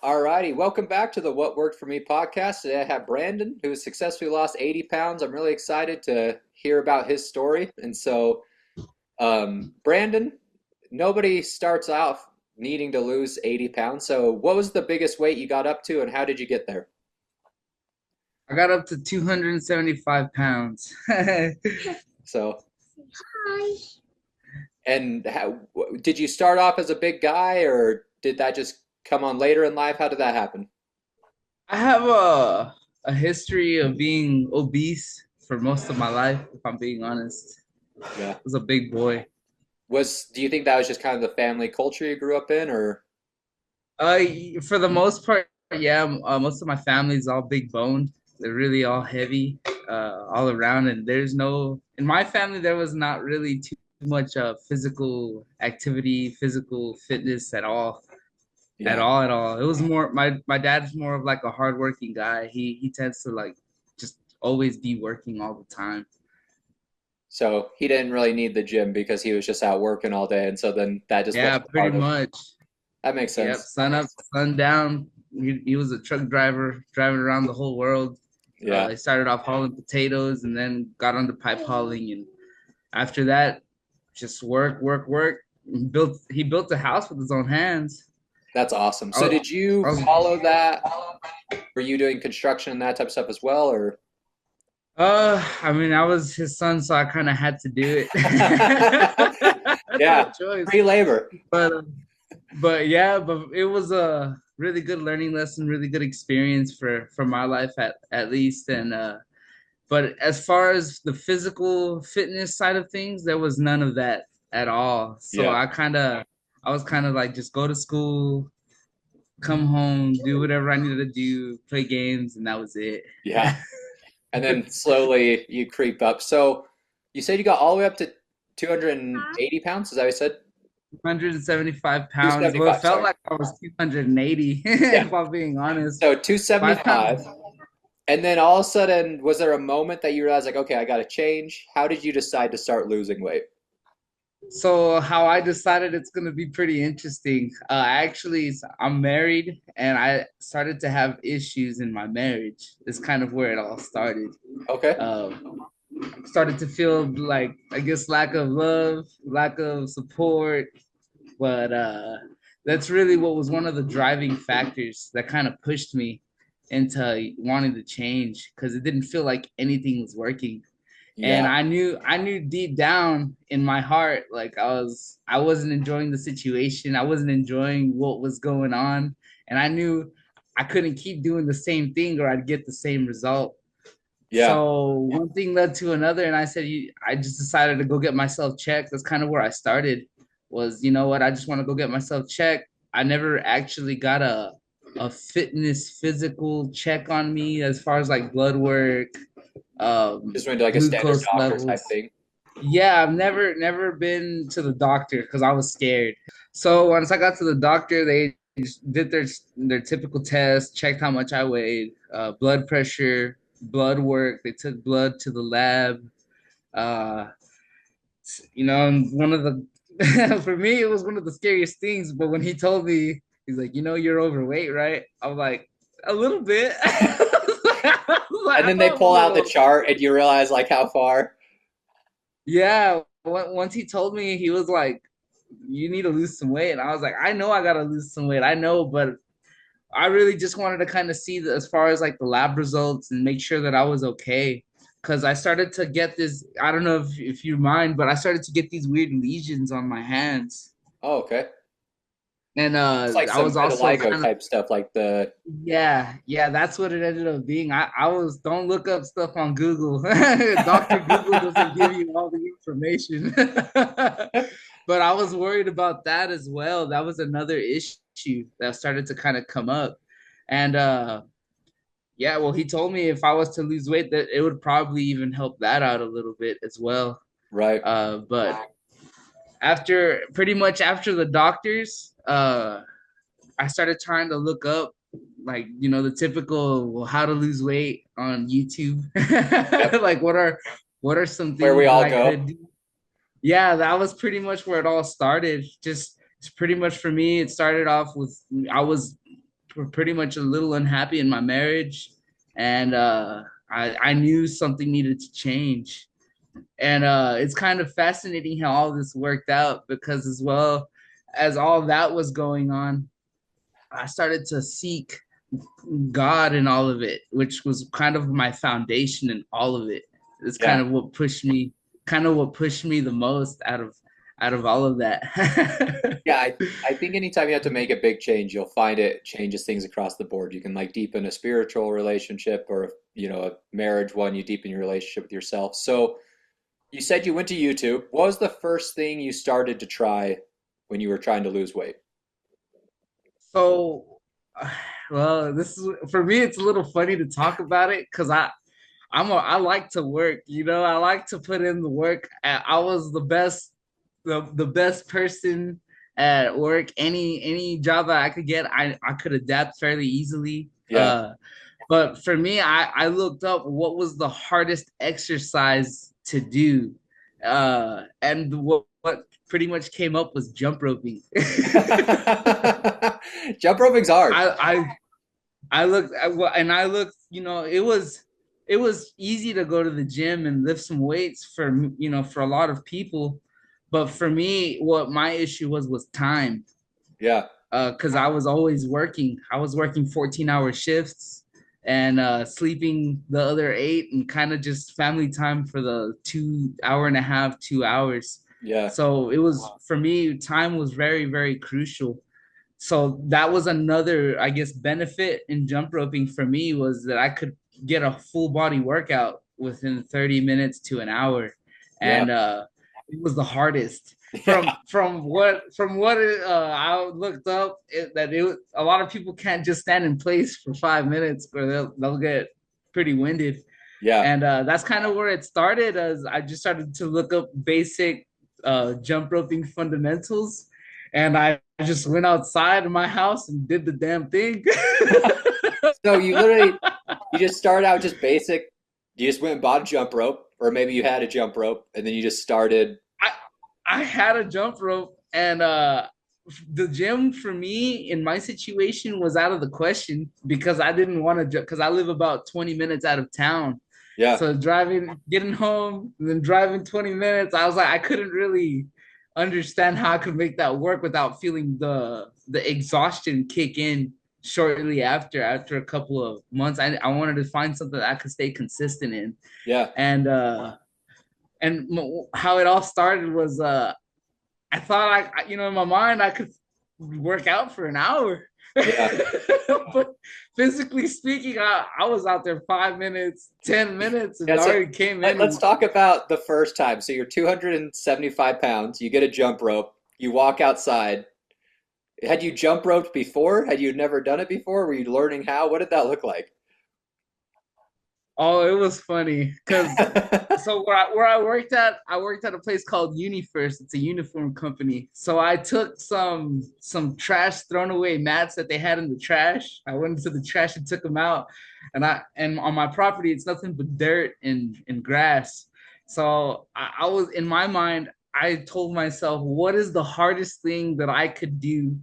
Alrighty, welcome back to the What Worked For Me podcast. Today I have Brandon, who has successfully lost 80 pounds. I'm really excited to hear about his story. Brandon, nobody starts out needing to lose 80 pounds. So, what was the biggest weight you got up to, and how did you get there? I got up to 275 pounds. So, and did you start off as a big guy, or did that just come on later in life? How did that happen? I have a history of being obese for most of my life, if I'm being honest. Yeah. I was a big boy. Do you think that was just kind of the family culture you grew up in, or? Uh, for the most part, yeah, most of my family is all big boned. They're really all heavy, all around. And in my family, there was not really too much physical activity, physical fitness Yeah. at all. It was more my dad's more of like a hardworking guy. He tends to like just always be working all the time. So he didn't really need the gym because he was just out working all day, and so then that just Yeah, wasn't pretty part of. much. That makes Yep, sense. sun up, sun down. He was a truck driver, driving around the whole world. Yeah, He started off hauling potatoes and then got onto pipe hauling, and after that, just work, work, work. He built a house with his own hands. that's awesome. I So was, did you I was follow that? Were you doing construction and that type of stuff as well, or? I mean, I was his son, so I kind of had to do it. No Yeah, choice. free labor. But but yeah, but it was a really good learning lesson, really good experience for my life at least. And but as far as the physical fitness side of things, there was none of that at all. So Yeah, I was kind of like just go to school, come home, do whatever I needed to do, play games, and that was it. yeah. And then slowly you creep up. So you said you got all the way up to 280 pounds. Is that what you said? 175 pounds. Well, it 275, felt sorry. like I was 280, Yeah. if I'm being honest. So 5 pounds. 275. And then all of a sudden, was there a moment that you realized, like, okay, I got to change? How did you decide to start losing weight? So how I decided it's gonna be pretty interesting. I'm married, and I started to have issues in my marriage. It's kind of where it all started. Okay. Started to feel like, I guess, lack of love, lack of support, but that's really what was one of the driving factors that kind of pushed me into wanting to change, because it didn't feel like anything was working. And Yeah. I knew deep down in my heart, like I wasn't enjoying the situation. I wasn't enjoying what was going on, and I knew I couldn't keep doing the same thing or I'd get the same result. Yeah. So one thing led to another, and I just decided to go get myself checked. That's kind of where I started. Was, you know what, I just want to go get myself checked. I never actually got a fitness physical check on me, as far as like blood work, Just went to like a standard glucose doctor type levels. thing. Yeah, I've never been to the doctor because I was scared. So once I got to the doctor, they just did their typical test, checked how much I weighed, blood pressure, blood work. They took blood to the lab. Uh, and one of the for me, it was one of the scariest things. But when he told me, he's like, you're overweight, right? I was like, a little bit. And then they I'm a pull out the little. chart and you realize like how far. Yeah, once he told me, he was like, "You need to lose some weight," and I was like, "I know I gotta lose some weight. I know, but I really just wanted to kind of see as far as like the lab results and make sure that I was okay." Because I started to get this, I don't know if you mind, but I started to get these weird lesions on my hands. Oh, okay. And It's like I some was also vitiligo kind of, type stuff, like the. yeah, that's what it ended up being. Don't look up stuff on Google. Dr. Google doesn't give you all the information. But I was worried about that as well. That was another issue that started to kind of come up. And yeah, well, he told me if I was to lose weight, that it would probably even help that out a little bit as well. Right. But pretty much after the doctors, I started trying to look up, like, the typical, well, how to lose weight on YouTube. Yep. Like what are some Where we things that all I go. could do? Yeah, that was pretty much where it all started. Just it's pretty much for me. It started off with I was pretty much a little unhappy in my marriage, and I knew something needed to change. And it's kind of fascinating how all this worked out, because as well as all that was going on, I started to seek God in all of it, which was kind of my foundation in all of it. It's Yeah. kind of what pushed me the most out of all of that. Yeah, I think anytime you have to make a big change, you'll find it changes things across the board. You can like deepen a spiritual relationship or, a marriage one, you deepen your relationship with yourself. So you said you went to YouTube. What was the first thing you started to try when you were trying to lose weight? So, well, this is for me. It's a little funny to talk about it because I like to work. I like to put in the work. I was the best person at work. Any job that I could get, I could adapt fairly easily. Yeah. But for me, I looked up what was the hardest exercise to do, and what pretty much came up was jump roping. Jump roping's hard. I looked and I looked, it was easy to go to the gym and lift some weights for a lot of people, but for me, what my issue was time. Yeah. Because I was always working. I was working 14-hour shifts and sleeping the other 8, and kind of just family time for the 2 hour and a half, 2 hours. Yeah. So it was, for me, time was very, very crucial. So that was another, I guess, benefit in jump roping for me, was that I could get a full body workout within 30 minutes to an hour. Yeah. And it was the hardest. Yeah. I looked up, a lot of people can't just stand in place for 5 minutes, or they'll get pretty winded. Yeah. And that's kind of where it started, as I just started to look up basic jump roping fundamentals, and I just went outside of my house and did the damn thing. So you just started out just basic. You just went and bought a jump rope, or maybe you had a jump rope and then you just started. I had a jump rope, and the gym for me in my situation was out of the question, because I didn't want to, because I live about 20 minutes out of town. Yeah. So getting home, and then driving 20 minutes, I was like, I couldn't really understand how I could make that work without feeling the exhaustion kick in shortly after a couple of months. I wanted to find something that I could stay consistent in. Yeah. And how it all started was I thought in my mind I could work out for an hour. Yeah. But physically speaking, I was out there 5 minutes, 10 minutes, and Yeah, so already came in. let's talk about the first time. So you're 275 pounds, you get a jump rope, you walk outside. Had you jump roped before? Had you never done it before? Were you learning how? What did that look like? Oh, it was funny because so where I worked at a place called UniFirst. It's a uniform company. So I took some trash thrown away mats that they had in the trash. I went into the trash and took them out, and on my property it's nothing but dirt and grass. So I was, in my mind, I told myself, what is the hardest thing that I could do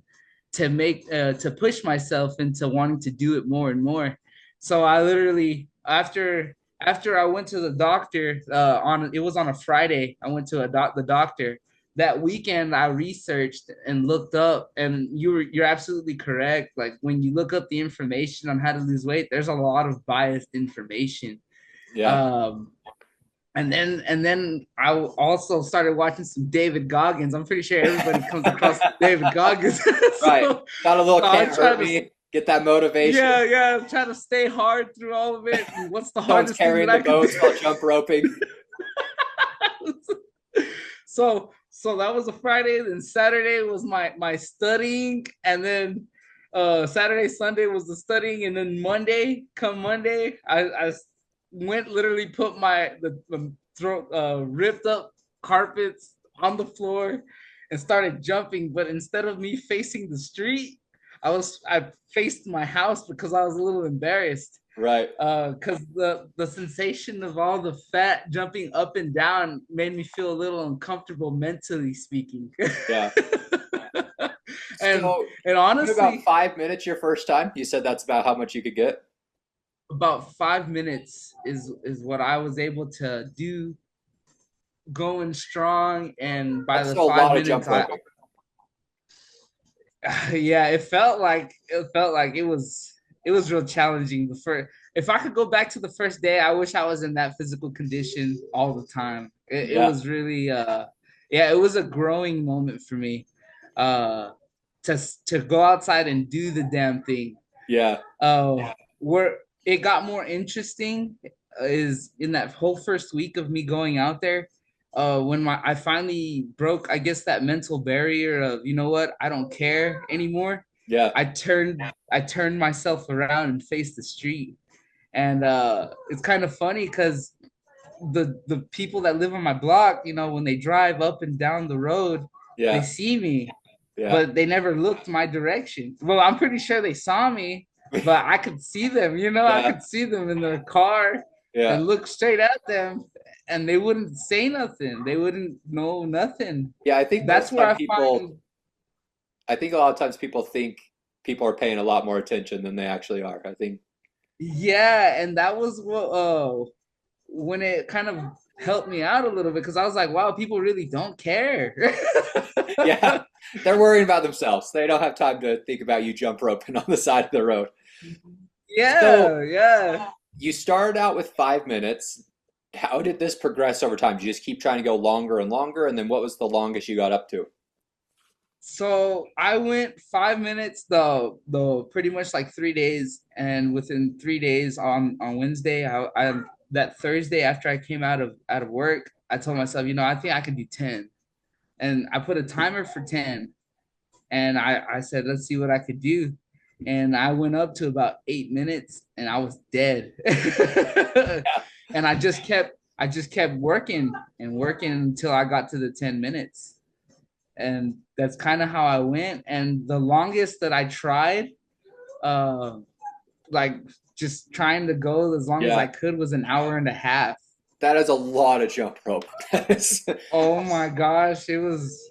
to make to push myself into wanting to do it more and more. So I literally, after I went to the doctor, on it was on a Friday. I went to the doctor. That weekend I researched and looked up, and you're absolutely correct. Like, when you look up the information on how to lose weight, there's a lot of biased information. Yeah. Um, and then I also started watching some David Goggins. I'm pretty sure everybody comes across David Goggins. Right. So, Got a little so I can't try hurt to, me. Get that motivation. yeah, I'm trying to stay hard through all of it. What's the Someone's hardest thing carrying that the I could boats while jump roping. do? So that was a Friday. Then Saturday was my studying, and then Saturday, Sunday was the studying, and then come Monday, I went, literally put the throat ripped up carpets on the floor and started jumping. But instead of me facing the street, I faced my house, because I was a little embarrassed. Right. Because the sensation of all the fat jumping up and down made me feel a little uncomfortable, mentally speaking. Yeah. and So and you did about honestly, 5 minutes your first time. You said that's about how much you could get. about 5 minutes is what I was able to do, going strong. And by That's the still a five lot of minutes, jump I roping. yeah, it felt like it was real challenging. The first, if I could go back to the first day, I wish I was in that physical condition all the time. It Yeah, was really yeah, it was a growing moment for me. Uh to go outside and do the damn thing. yeah, Where it got more interesting is in that whole first week of me going out there, when my I finally broke, I guess, that mental barrier of, you know what, I don't care anymore. yeah, I turned myself around and faced the street. And it's kind of funny because the people that live on my block, when they drive up and down the road, they yeah, see me, yeah, but they never looked my direction. Well, I'm pretty sure they saw me, but I could see them, I yeah, could see them in their car yeah. and look straight at them, and they wouldn't say nothing. They wouldn't know nothing. Yeah, I think That's most where time I people, find, I think a lot of times people think people are paying a lot more attention than they actually are. I think, yeah, and that was what when it kind of helped me out a little bit, because I was like, wow, people really don't care. yeah, they're worrying about themselves. They don't have time to think about you jump roping on the side of the road. So Yeah, yeah. you started out with 5 minutes. How did this progress over time? Did you just keep trying to go longer and longer? And then what was the longest you got up to? So I went 5 minutes the pretty much like 3 days, and within 3 days on Wednesday, I that Thursday after I came out of work, I told myself, I think I could do 10, and I put a timer for 10, and I said, let's see what I could do, and I went up to about 8 minutes, and I was dead, and I just kept working and working until I got to the 10 minutes, and that's kind of how I went. And the longest that I tried, uh, like just trying to go as long as I Yeah, could, was an hour and a half. that is a lot of jump rope. That is, Oh my gosh, it was.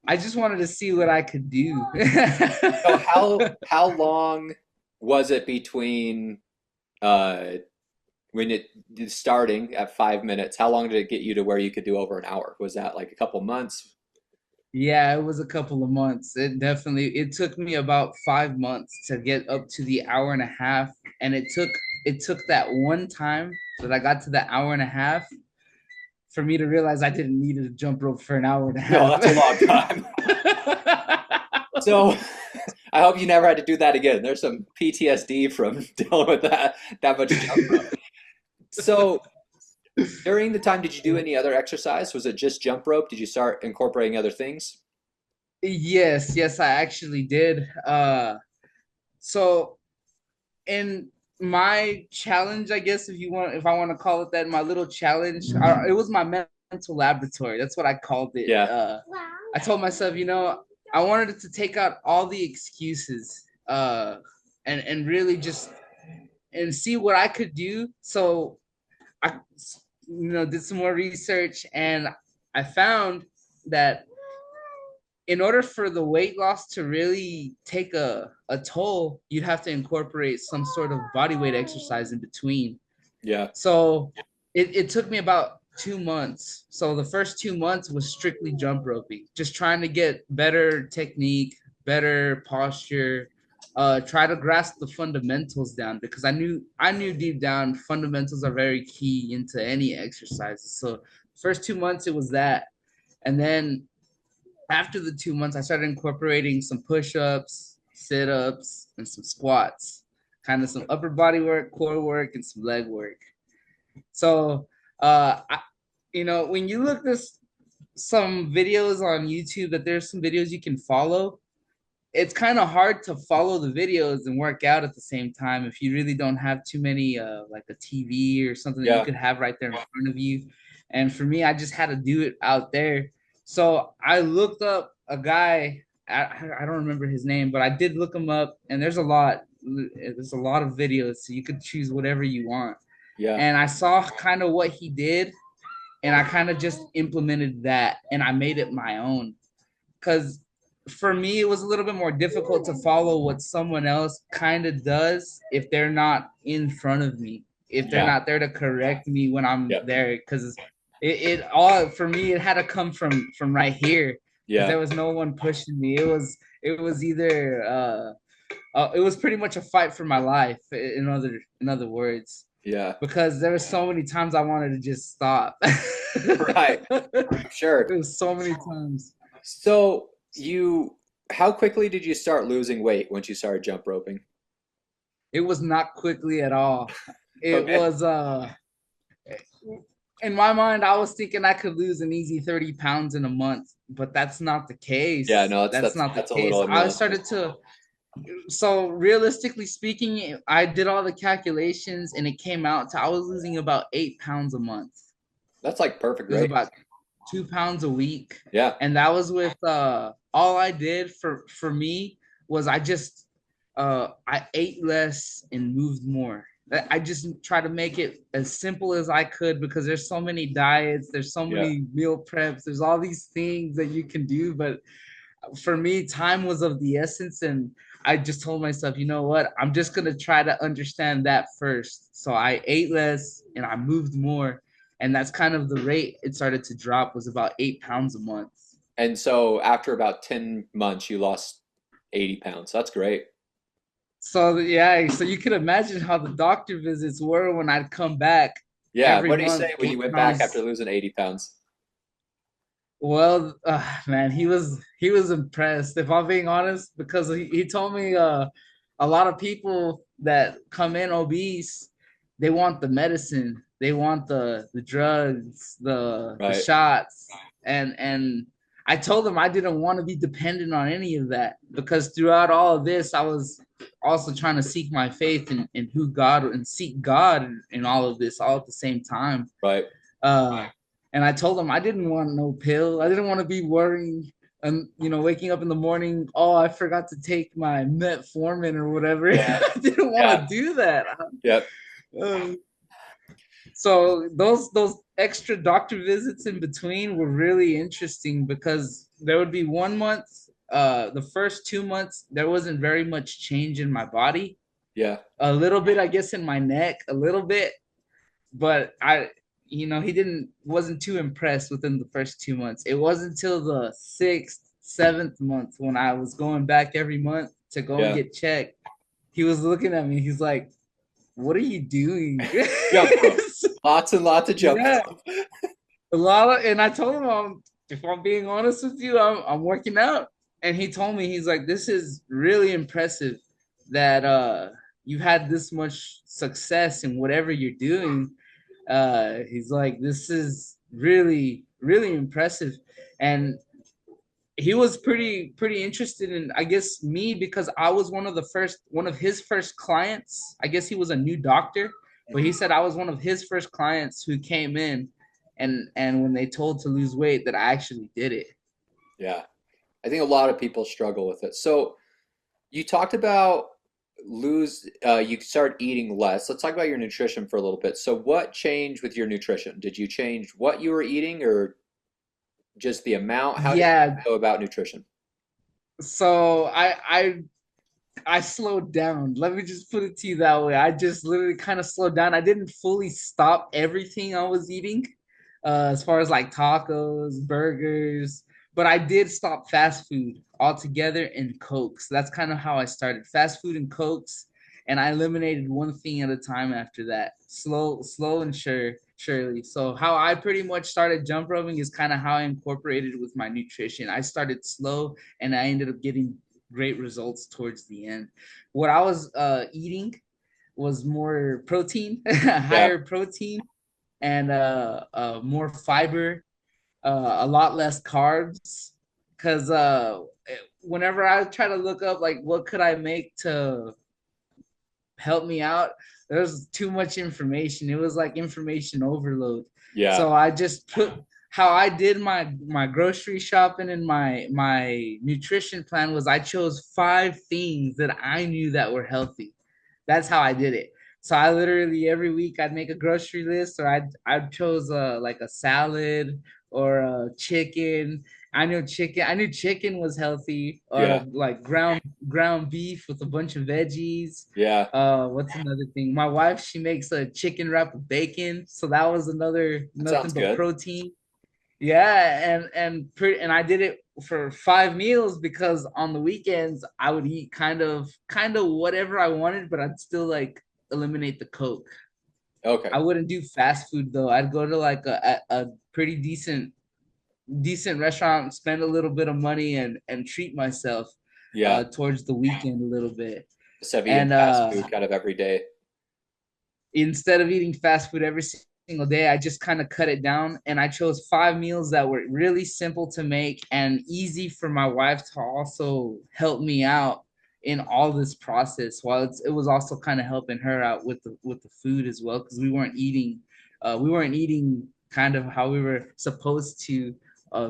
I just wanted to see what I could do. so how long was it between uh when it starting at 5 minutes? How long did it get you to where you could do over an hour? Was that like a couple months? Yeah, it was a couple of months. It took me about 5 months to get up to the hour and a half, and it took that one time that I got to the hour and a half for me to realize I didn't need to jump rope for an hour and a No, half. that's a long time. So I hope you never had to do that again. There's some PTSD from dealing with that much jump rope. So during the time, did you do any other exercise? Was it just jump rope? Did you start incorporating other things? Yes, yes, I actually did. So in my challenge, I guess, if I want to call it that, my little challenge, it was my mental laboratory. That's what I called it. Yeah, I told myself, I wanted it to take out all the excuses, and really just and see what I could do. So I, did some more research, and I found that in order for the weight loss to really take a toll, you'd have to incorporate some sort of body weight exercise in between. yeah, So it took me about 2 months. So the first 2 months was strictly jump roping, just trying to get better technique, better posture, try to grasp the fundamentals down, because I knew deep down fundamentals are very key into any exercise. So first 2 months it was that. And then after the 2 months, I started incorporating some push-ups, sit-ups, and some squats, kind of some upper body work, core work, and some leg work. So, when you look this some videos on YouTube, that there's some videos you can follow. It's kind of hard to follow the videos and work out at the same time if you really don't have too many, like a TV or something that you yeah, could have right there in front of you. And for me, I just had to do it out there. So I looked up a guy. I don't remember his name, but I did look him up, and there's a lot. There's a lot of videos, so you could choose whatever you want. yeah, And I saw kind of what he did, and I kind of just implemented that, and I made it my own. Because for me, it was a little bit more difficult to follow what someone else kind of does if they're not in front of me, if they're Yeah. not there to correct me when I'm Yeah. there. Because it all for me, it had to come from right here because Yeah. there was no one pushing me. It was either it was pretty much a fight for my life. In other words, Yeah. because there were so many times I wanted to just stop. Right. Sure. It was so many times. So how quickly did you start losing weight once you started jump roping? It was not quickly at all. It Okay. was in my mind, I was thinking I could lose an easy 30 pounds in a month, but that's not the Yeah, case. no, That's not the that's a case. little I unrealistic. started to, so realistically speaking, I did all the calculations and it came out to I was losing about 8 pounds a month. That's like perfect It was rate. about 2 pounds a week. Yeah. And that was with all I did for me was I ate less and moved more. I just try to make it as simple as I could because there's so many diets, there's so Yeah. many meal preps, there's all these things that you can do. But for me, time was of the essence. And I just told myself, you know what? I'm just going to try to understand that first. So I ate less and I moved more. And that's kind of the rate it started to drop was about 8 pounds a month. And so after about 10 months, you lost 80 pounds. That's great. So yeah, so you can imagine how the doctor visits were when I'd come back Yeah. every What did he month, say when you eight went back after pounds. losing 80 pounds? Well, man, he was impressed. If I'm being honest, because he told me a lot of people that come in obese, they want the medicine, they want the drugs, the Right. shots, and I told them I didn't want to be dependent on any of that because throughout all of this, I was also trying to seek my faith in who God and seek God in all of this all at the same time. Right. Uh, and I told him I didn't want no pill. I didn't want to be worrying and waking up in the morning. Oh, I forgot to take my metformin or whatever. Yeah. I didn't want Yeah. to do that. Yep. Uh, so those extra doctor visits in between were really interesting because there would be one month, the first 2 months, there wasn't very much change in my body. Yeah. A little bit, I guess, in my neck, a little bit, but he didn't wasn't too impressed within the first 2 months. It wasn't until the sixth, seventh month when I was going back every month to go and Yeah. get checked. He was looking at me. He's like, "What are you doing?" Jump rope. Lots and lots of jump Yeah, rope. a lot of, and I told him, if I'm being honest with you, I'm working out. And he told me, he's like, this is really impressive that you had this much success in whatever you're doing. He's like, this is really, really impressive. And he was pretty interested in, I guess, me because I was one of his first clients. I guess he was a new doctor, but he said I was one of his first clients who came in, and when they told to lose weight, that I actually did it. Yeah. I think a lot of people struggle with it. So you talked about you start eating less. Let's talk about your nutrition for a little bit. So what changed with your nutrition? Did you change what you were eating or just the amount? How did you Yeah. go about nutrition? So I slowed down. Let me just put it to you that way. I just literally kind of slowed down. I didn't fully stop everything I was eating, as far as like tacos, burgers, but I did stop fast food altogether and Cokes. That's kind of how I started. Fast food and Cokes, and I eliminated one thing at a time after that. Slow and surely. So how I pretty much started jump roping is kind of how I incorporated it with my nutrition. I started slow and I ended up getting great results towards the end. What I was eating was more protein, Yeah. higher protein, and more fiber, a lot less carbs. Because whenever I try to look up like what could I make to help me out, there's too much information. It was like information overload. Yeah. So I just put how I did my grocery shopping and my nutrition plan was I chose 5 things that I knew that were healthy. That's how I did it. So I literally every week I'd make a grocery list, or I'd chose like a salad or a chicken. I knew chicken. I knew chicken was healthy. Yeah. Like ground beef with a bunch of veggies. Yeah. What's another thing? My wife, she makes a chicken wrap with bacon, so that was another That nothing sounds but good. protein. Yeah, and I did it for 5 meals because on the weekends I would eat kind of whatever I wanted, but I'd still like eliminate the Coke. Okay. I wouldn't do fast food though. I'd go to like a pretty decent restaurant, spend a little bit of money and treat myself Yeah. towards the weekend a little bit. Instead of eating And fast food kind of every day. instead of eating fast food every single day, I just kind of cut it down and I chose 5 meals that were really simple to make and easy for my wife to also help me out in all this process while it was also kind of helping her out with the food as well because we weren't eating kind of how we were supposed to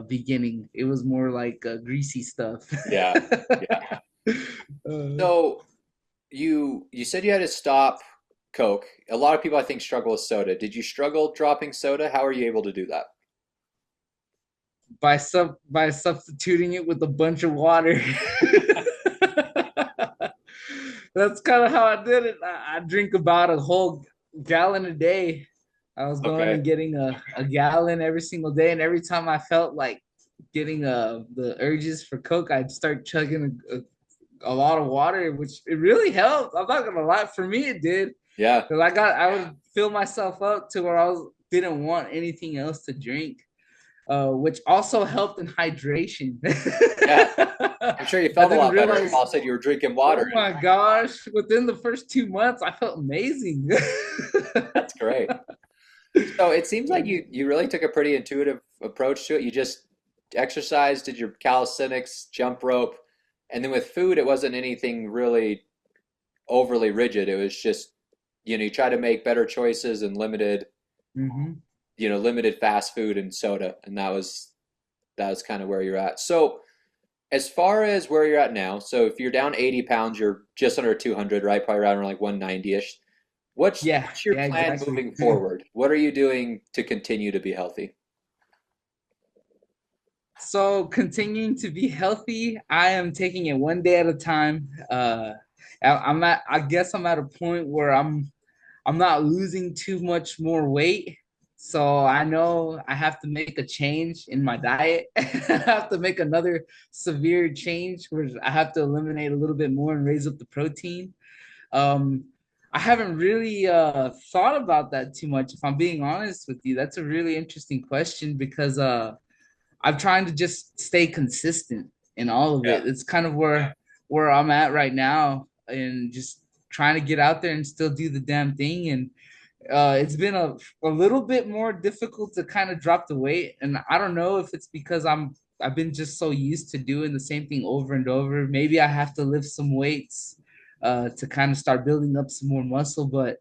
beginning. It was more like greasy stuff. Yeah. Yeah. uh, So you said you had to stop Coke. A lot of people I think struggle with soda. Did you struggle dropping soda? How are you able to do that? by substituting it with a bunch of water. That's kind of how I did it. I drink about a whole gallon a day. I was going Okay. and getting a gallon every single day, and every time I felt like getting the urges for Coke, I'd start chugging a lot of water, which it really helped. I'm not gonna lie, for me it did, Yeah. because I would fill myself up to where didn't want anything else to drink, which also helped in hydration. Yeah. I'm sure you I felt a didn't lot better realize. all of a sudden you were drinking Oh water. my gosh! Within the first 2 months, I felt amazing. That's great. So it seems like you really took a pretty intuitive approach to it. You just exercised, did your calisthenics, jump rope, and then with food, it wasn't anything really overly rigid. It was just, you try to make better choices and Hmm. limited fast food and soda, and that was kind of where you're at. So as far as where you're at now, so if you're down 80 pounds, you're just under 200, right? Probably around like 190-ish. What's Yeah, what's your yeah, plan exactly. moving forward? What are you doing to continue to be healthy? So continuing to be healthy, I am taking it one day at a time. I guess I'm at a point where I'm not losing too much more weight. So I know I have to make a change in my diet. I have to make another severe change where I have to eliminate a little bit more and raise up the protein. Um, I haven't really thought about that too much. If I'm being honest with you, that's a really interesting question because I'm trying to just stay consistent in all of Yeah. it. It's kind of where I'm at right now, and just trying to get out there and still do the damn thing. And it's been a little bit more difficult to kind of drop the weight, and I don't know if it's because I've been just so used to doing the same thing over and over. Maybe I have to lift some weights to kind of start building up some more muscle, but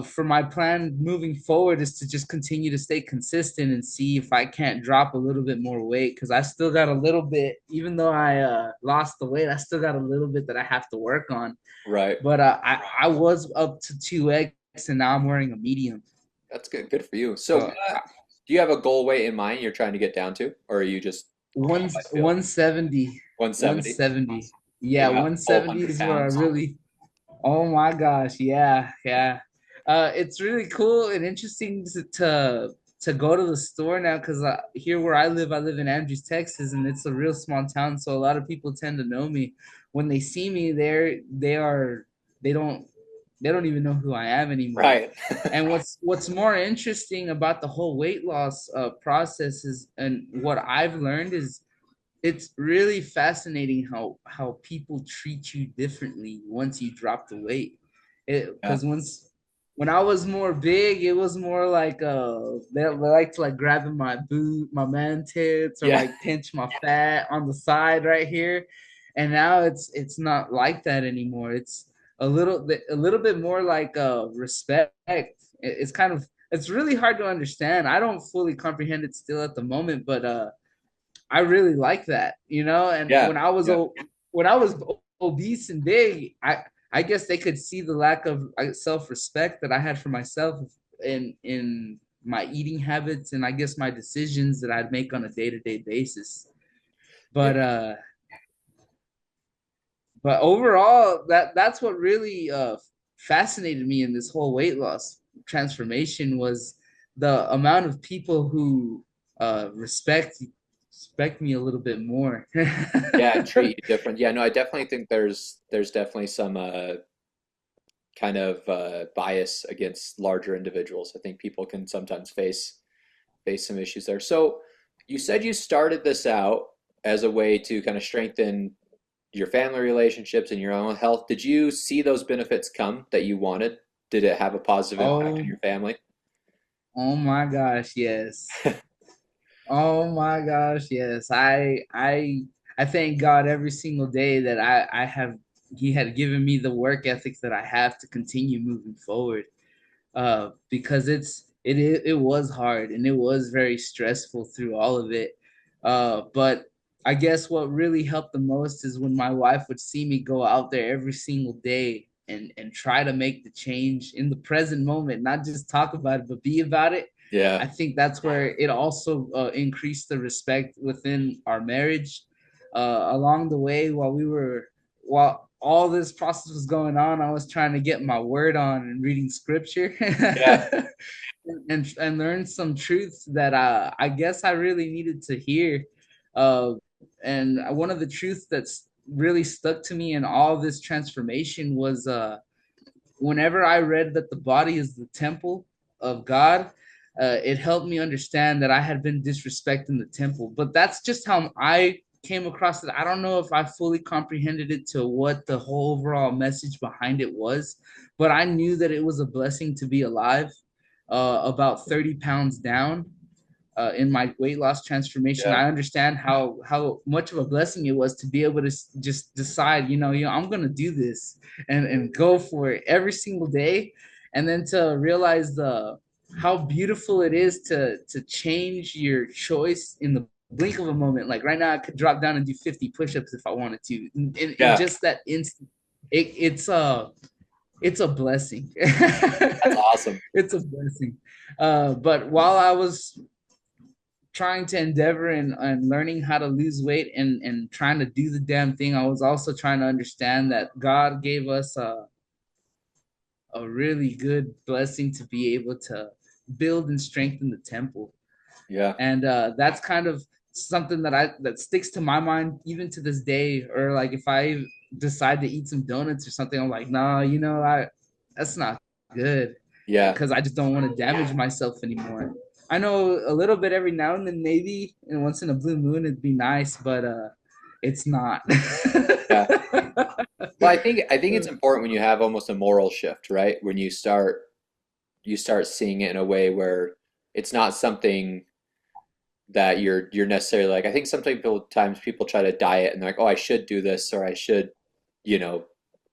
for my plan moving forward is to just continue to stay consistent and see if I can't drop a little bit more weight because I still got a little bit, even though I lost the weight, I still got a little bit that I have to work on. Right. But I was up to 2X and now I'm wearing a medium. That's good. Good for you. So So do you have a goal weight in mind you're trying to get down to, or are you just one by feel? 170, 170? 170. Yeah, Yeah, full 170 100 is where I pounds. really. Oh my gosh, yeah, yeah. It's really cool and interesting to go to the store now because here where I live in Andrews, Texas, and it's a real small town. So a lot of people tend to know me. When they see me, they don't they don't even know who I am anymore. Right. And what's more interesting about the whole weight loss process is, and what I've learned is it's really fascinating how people treat you differently once you drop the weight. Yeah. Because when I was more big, it was more like they like to like grabbing my boot, my man tits, or Yeah. like pinch my fat on the side right here. And now it's not like that anymore. It's a little bit more like respect. It's kind of it's really hard to understand. I don't fully comprehend it still at the moment, but I really like that, you know. And Yeah. Yeah. when I was obese and big, I guess they could see the lack of self respect that I had for myself in my eating habits and I guess my decisions that I'd make on a day to day basis. Yeah. But overall, that's what really fascinated me in this whole weight loss transformation was the amount of people who respect me a little bit more. Yeah, treat you different. Yeah, no, I definitely think there's definitely some kind of bias against larger individuals. I think people can sometimes face some issues there. So you said you started this out as a way to kind of strengthen your family relationships and your own health. Did you see those benefits come that you wanted? Did it have a positive impact on Oh, your family? oh my gosh, yes. Oh my gosh, yes. I thank God every single day that I have he had given me the work ethics that I have to continue moving forward. Because it was hard and it was very stressful through all of it. But I guess what really helped the most is when my wife would see me go out there every single day and try to make the change in the present moment, not just talk about it, but be about it. Yeah, I think that's where it also increased the respect within our marriage. Along the way, while all this process was going on, I was trying to get my word on and reading scripture yeah, and learn some truths that I guess I really needed to hear. Uh, and one of the truths that's really stuck to me in all this transformation was whenever I read that the body is the temple of God, it helped me understand that I had been disrespecting the temple. But that's just how I came across it. I don't know if I fully comprehended it to what the whole overall message behind it was, but I knew that it was a blessing to be alive, about 30 pounds down in my weight loss transformation. yeah, I understand how much of a blessing it was to be able to just decide, I'm gonna do this and go for it every single day, and then to realize the how beautiful it is to change your choice in the blink of a moment. Like right now, I could drop down and do 50 push-ups if I wanted to. In yeah. just that instant, it's a blessing. That's awesome. It's a blessing. But while I was trying to endeavor and learning how to lose weight and trying to do the damn thing, I was also trying to understand that God gave us a really good blessing to be able to build and strengthen the temple. Yeah. And that's kind of something that sticks to my mind even to this day. Or like if I decide to eat some donuts or something, I'm like, nah, I that's not good Yeah. because I just don't want to damage myself anymore. I know a little bit every now and then, maybe, and once in a blue moon, it'd be nice, but it's not. Yeah. Well, I think it's important when you have almost a moral shift, right? When you start seeing it in a way where it's not something that you're necessarily like. I think sometimes times people try to diet and they're like, oh, I should do this or I should, you know,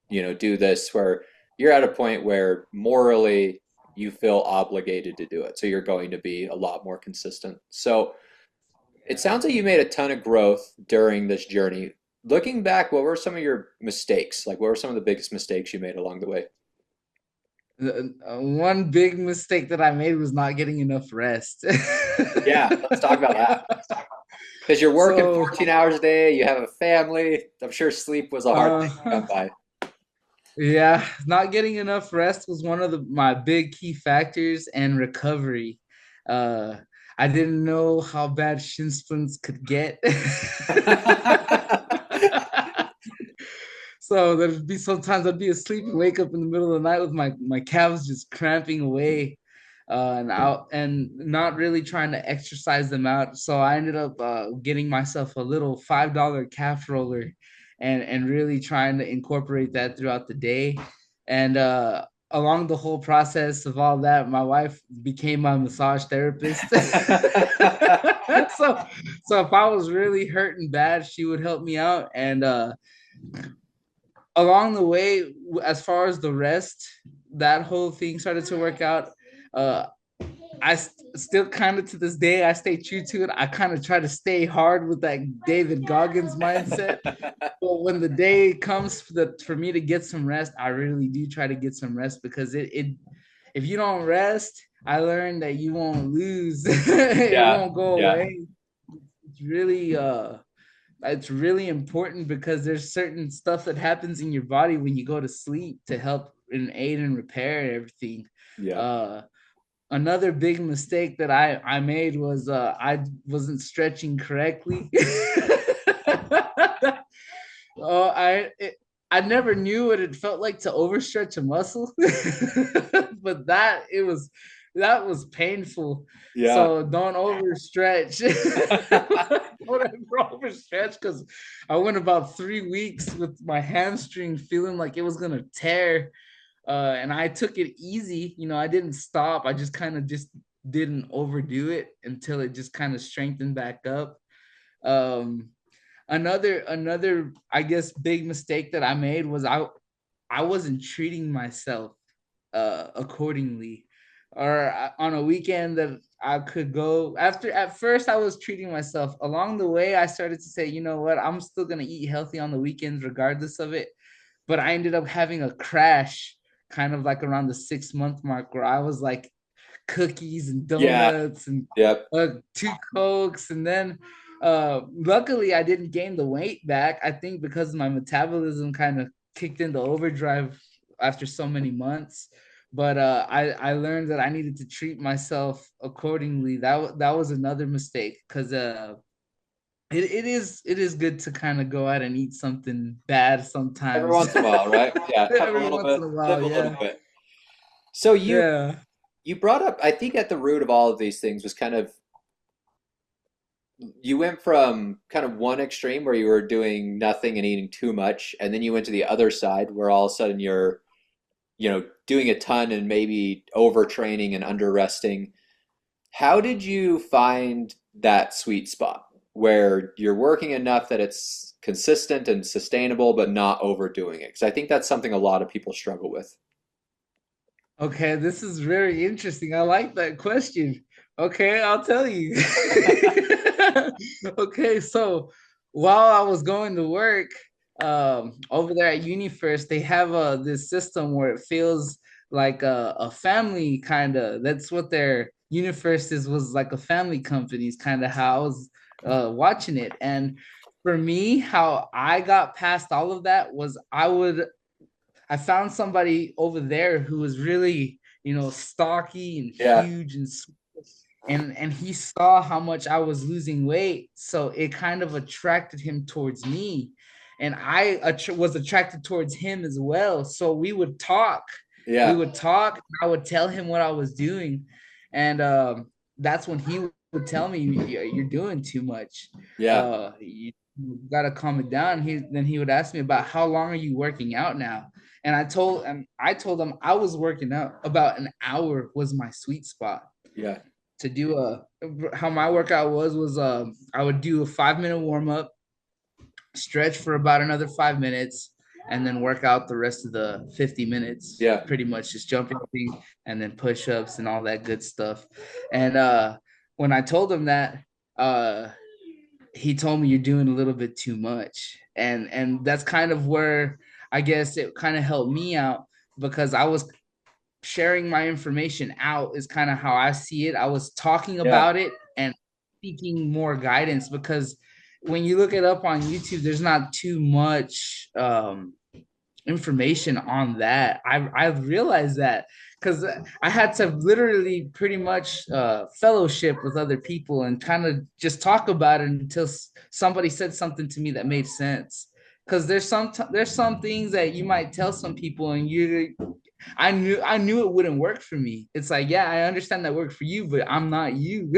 do this where you're at a point where morally you feel obligated to do it. So you're going to be a lot more consistent. So it sounds like you made a ton of growth during this journey. Looking back, what were some of your mistakes? Like, what were some of the biggest mistakes you made along the way? One big mistake that I made was not getting enough rest. Yeah, let's talk about that. Because you're working So, 14 hours a day, you have a family. I'm sure sleep was a hard thing to come uh, by. yeah, not getting enough rest was one of my big key factors, and recovery. Uh, I didn't know how bad shin splints could get. So there'd be sometimes I'd be asleep and wake up in the middle of the night with my calves just cramping away, and not really trying to exercise them out. So I ended up getting myself a little $5 calf roller, and really trying to incorporate that throughout the day. And along the whole process of all that, my wife became my massage therapist. so so if I was really hurting bad, she would help me out. And along the way, as far as the rest, that whole thing started to work out. Uh, still kind of to this day, I stay true to it. I kind of try to stay hard with that David Goggins mindset. But when the day comes for me to get some rest, I really do try to get some rest because it if you don't rest, I learned that you won't lose. It Yeah, won't go yeah, away. It's really it's really important because there's certain stuff that happens in your body when you go to sleep to help and aid in repair and everything. Yeah. Uh, Another big mistake that I made was I wasn't stretching correctly. Oh, I never knew what it felt like to overstretch a muscle, but that was painful. Yeah. So don't overstretch. Don't ever overstretch because I went about 3 weeks with my hamstring feeling like it was gonna tear, and I took it easy. You know, I didn't stop. I just kind of just didn't overdo it until it just kind of strengthened back up. Um, another I guess big mistake that I made was I wasn't treating myself accordingly, or on a weekend that I could go after. At first I was treating myself. Along the way I started to say, you know what, I'm still gonna eat healthy on the weekends regardless of it. But I ended up having a crash kind of like around the 6 month mark where I was like cookies and Yeah. donuts and Yep. two cokes, and then luckily I didn't gain the weight back. I think because my metabolism kind of kicked into overdrive after so many months. But I learned that I needed to treat myself accordingly. That was another mistake because it is good to kind of go out and eat something bad Every sometimes. once in a while, right? Yeah. Cut a Every little once bit, in a live while, a little yeah. bit. So Yeah. you brought up, I think at the root of all of these things was kind of you went from kind of one extreme where you were doing nothing and eating too much, and then you went to the other side where all of a sudden you're, doing a ton and maybe overtraining and under resting. How did you find that sweet spot where you're working enough that it's consistent and sustainable, but not overdoing it? Because I think that's something a lot of people struggle with. Okay, this is very interesting. I like that question. Okay, I'll tell you. Okay, so while I was going to work, over there at UniFirst, they have this system where it feels like a family kind of. That's what their UniFirst is, was like a family company. Is kind of how I was watching it. And for me, how I got past all of that was I found somebody over there who was really, stocky and Yeah, huge and he saw how much I was losing weight, so it kind of attracted him towards me, and I was attracted towards him as well. So we would talk. We yeah, would talk. I would tell him what I was doing, and that's when he would tell me, "You're doing too much. yeah, You gotta calm it down." He would ask me about how long are you working out now, and I told him I was working out about an hour was my sweet spot yeah, to do a how my workout was I would do a 5 minute warm up, stretch for about another 5 minutes, and then work out the rest of the 50 minutes, yeah, pretty much just jumping and then push-ups and all that good stuff. And when I told him that, uh he told me you're doing a little bit too much. And that's kind of where I guess it kind of helped me out because I was sharing my information out is kind of how I see it. I was talking yeah, about it and seeking more guidance because when you look it up on YouTube, there's not too much information on that. I realized that because I had to literally pretty much fellowship with other people and kind of just talk about it until somebody said something to me that made sense. Because there's some things that you might tell some people and I knew it wouldn't work for me. It's like, yeah, I understand that worked for you, but I'm not you.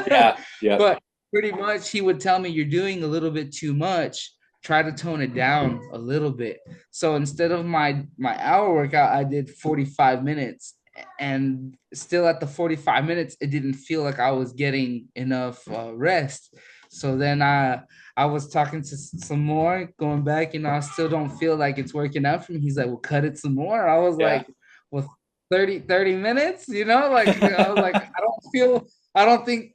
yeah, yeah, But pretty much he would tell me you're doing a little bit too much. Try to tone it down a little bit. So instead of my hour workout, I did 45 minutes. And still at the 45 minutes, it didn't feel like I was getting enough rest. So then I was talking to some more, going back, I still don't feel like it's working out for me. He's like, well, cut it some more. I was yeah, like, well, 30 minutes, like, I was like,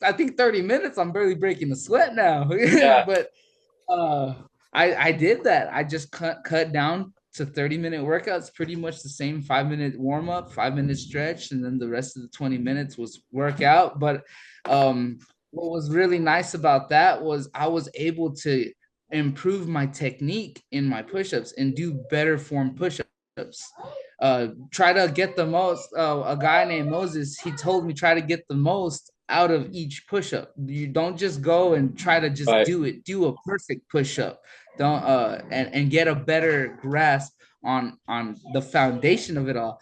I think 30 minutes, I'm barely breaking the sweat now. yeah, But uh, I did that. I just cut down to 30-minute workouts, pretty much the same 5 minute warm up, 5 minute stretch, and then the rest of the 20 minutes was workout. But what was really nice about that was I was able to improve my technique in my push-ups and do better form push-ups. Try to get the most. A guy named Moses, he told me try to get the most out of each push-up. You don't just go and try to just Right. do it. Do a perfect push-up. Don't and get a better grasp on the foundation of it all,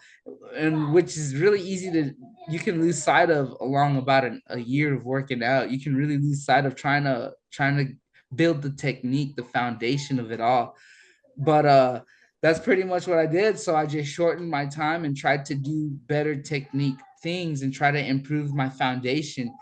and which is really easy to you can lose sight of along about a year of working out. You can really lose sight of trying to build the technique, the foundation of it all. But that's pretty much what I did. So I just shortened my time and tried to do better technique things and try to improve my foundation.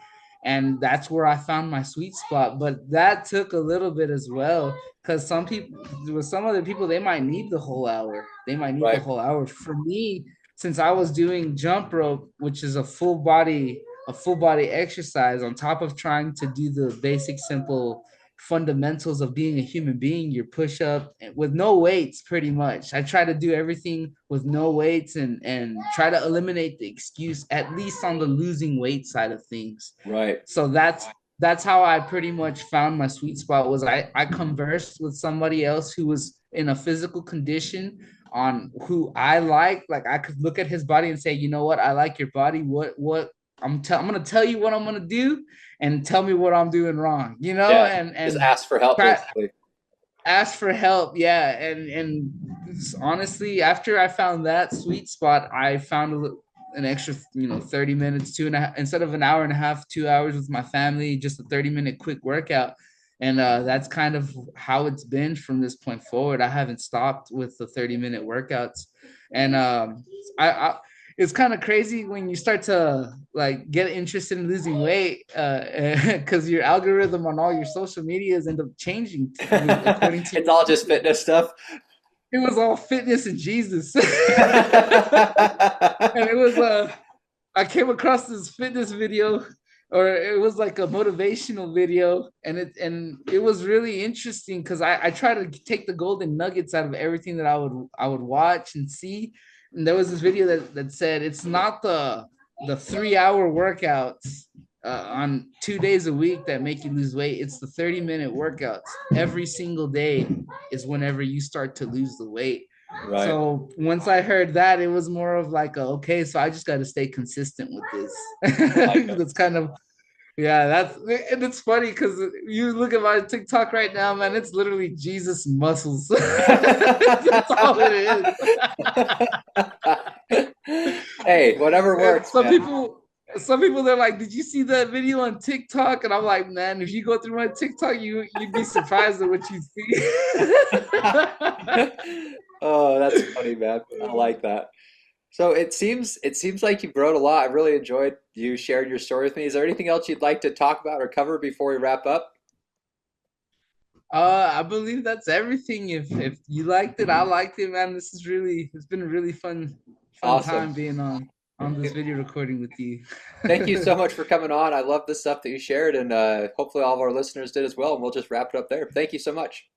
And that's where I found my sweet spot. But that took a little bit as well. Because some people, with some other people, they might need the whole hour. They might need the Right. whole hour. For me, since I was doing jump rope, which is a full body exercise on top of trying to do the basic simple fundamentals of being a human being, your push up with no weights pretty much. I try to do everything with no weights and try to eliminate the excuse at least on the losing weight side of things. Right. So that's how I pretty much found my sweet spot. Was I conversed with somebody else who was in a physical condition on who I like I could look at his body and say, you know what, I like your body. What I'm gonna tell you what I'm gonna do and tell me what I'm doing wrong, Yeah. Just and ask for help, try, basically. ask for help. Yeah, and honestly, after I found that sweet spot, I found an extra 30 minutes, two and a half, instead of an hour and a half, 2 hours with my family, just a 30-minute quick workout. And that's kind of how it's been from this point forward. I haven't stopped with the 30-minute workouts. And I it's kind of crazy when you start to like get interested in losing weight, because your algorithm on all your social medias end up changing according to It's all just fitness stuff. it was all fitness and Jesus. And it was I came across this fitness video, or it was like a motivational video, and it was really interesting because I try to take the golden nuggets out of everything that I would watch and see. And there was this video that said it's not the 3 hour workouts on 2 days a week that make you lose weight. It's the 30-minute workouts every single day is whenever you start to lose the weight. Right. So once I heard that, it was more of like, okay, so I just got to stay consistent with I like this. it. That's kind of, yeah, and it's funny because you look at my TikTok right now, man, it's literally Jesus muscles. That's all it Hey, whatever is. And works, man. some people, they're like, "Did you see that video on TikTok?" And I'm like, "Man, if you go through my TikTok, you'd be surprised at what you Oh, that's funny, man. I see." like that. So it seems like you've grown a lot. I really enjoyed you sharing your story with me. Is there anything else you'd like to talk about or cover before we wrap up? I believe that's everything. If you liked it, I liked it, man. It's been a really fun Awesome. time being on this video recording with you. Thank you so much for coming on. I love the stuff that you shared, and hopefully all of our listeners did as well. And we'll just wrap it up there. Thank you so much.